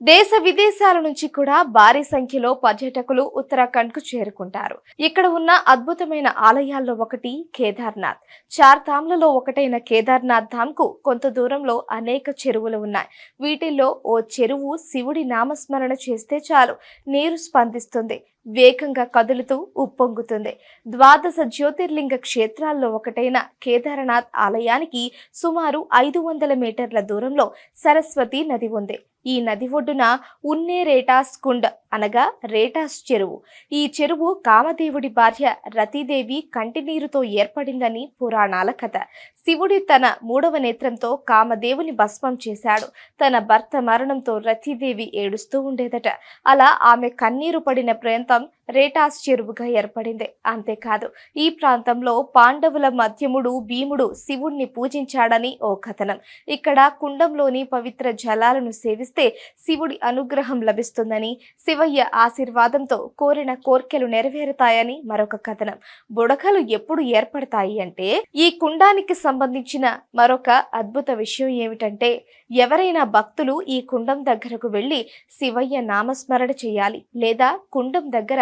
దేశ విదేశాల నుంచి కూడా భారీ సంఖ్యలో పర్యాటకులు ఉత్తరాఖండ్ కు చేరుకుంటారు. ఇక్కడ ఉన్న అద్భుతమైన ఆలయాల్లో ఒకటి కేదార్నాథ్. చార్ధామ్లలో ఒకటైన కేదార్నాథ్ ధామ్ కు కొంత దూరంలో అనేక చెరువులు ఉన్నాయి. వీటిల్లో ఓ చెరువు శివుడి నామస్మరణ చేస్తే చాలు నీరు స్పందిస్తుంది, వేగంగా కదులుతూ ఉప్పొంగుతుంది. ద్వాదశ జ్యోతిర్లింగ క్షేత్రాల్లో ఒకటైన కేదార్నాథ్ ఆలయానికి సుమారు 500 మీటర్ల దూరంలో సరస్వతి నది ఉంది. ఈ నది ఒడ్డున ఉన్నే రేటాస్ కుండ్ అనగా రేటాస్ చెరువు. ఈ చెరువు కామదేవుడి భార్య రతీదేవి కంటినీరుతో ఏర్పడిందని పురాణాల కథ. శివుడి తన 3వ నేత్రంతో కామదేవుని భస్మం చేశాడు. తన భర్త మరణంతో రతీదేవి ఏడుస్తూ ఉండేదట. అలా ఆమె కన్నీరు పడిన ప్రాంతం రేటాస్ చెరువుగా ఏర్పడింది. అంతేకాదు, ఈ ప్రాంతంలో పాండవుల మధ్యముడు భీముడు శివుణ్ణి పూజించాడని ఓ కథనం. ఇక్కడ కుండంలోని పవిత్ర జలాలను సేవిస్తే శివుడి అనుగ్రహం లభిస్తుందని, శివయ్య ఆశీర్వాదంతో కోరిన కోర్కెలు నెరవేరుతాయని మరొక కథనం. బుడగలు ఎప్పుడు ఏర్పడతాయి అంటే, ఈ కుండానికి సంబంధించిన మరొక అద్భుత విషయం ఏమిటంటే, ఎవరైనా భక్తులు ఈ కుండం దగ్గరకు వెళ్లి శివయ్య నామస్మరణ చేయాలి, లేదా కుండం దగ్గర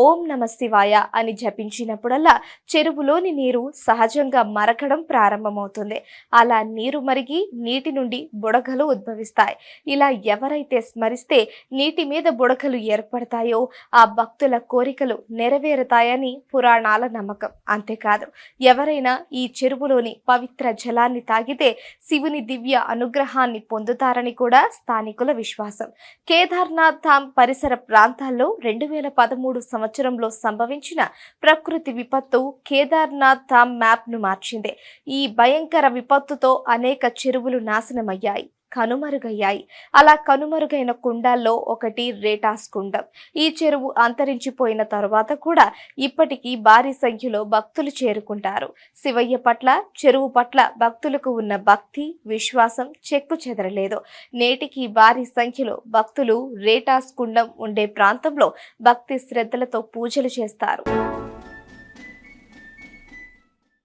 ఓం నమ శివాయ అని జపించినప్పుడల్లా చెరువులోని నీరు సహజంగా మరగడం ప్రారంభమవుతుంది. అలా నీరు మరిగి నీటి నుండి బుడగలు ఉద్భవిస్తాయి. ఇలా ఎవరైతే స్మరిస్తే నీటి మీద బుడగలు ఏర్పడతాయో ఆ భక్తుల కోరికలు నెరవేరుతాయని పురాణాల నమ్మకం. అంతేకాదు, ఎవరైనా ఈ చెరువులోని పవిత్ర జలాన్ని తాగితే శివుని దివ్య అనుగ్రహాన్ని పొందుతారని కూడా స్థానికుల విశ్వాసం. కేదార్నాథ్ ధామ్ పరిసర ప్రాంతాల్లో 2013 సంవత్సరంలో సంభవించిన ప్రకృతి విపత్తు కేదార్నాథ్ ధామ్ మ్యాప్ ను మార్చింది. ఈ భయంకర విపత్తుతో అనేక చెరువులు నాశనమయ్యాయి, కనుమరుగయ్యాయి. అలా కనుమరుగైన కుండాల్లో ఒకటి రేటాస్ కుండం. ఈ చెరువు అంతరించిపోయిన తరువాత కూడా ఇప్పటికీ భారీ సంఖ్యలో భక్తులు చేరుకుంటారు. శివయ్య పట్ల, చెరువు పట్ల భక్తులకు ఉన్న భక్తి, విశ్వాసం చెక్కు చెదరలేదు. నేటికి భారీ సంఖ్యలో భక్తులు రేటాస్ కుండం ఉండే ప్రాంతంలో భక్తి శ్రద్ధలతో పూజలు చేస్తారు.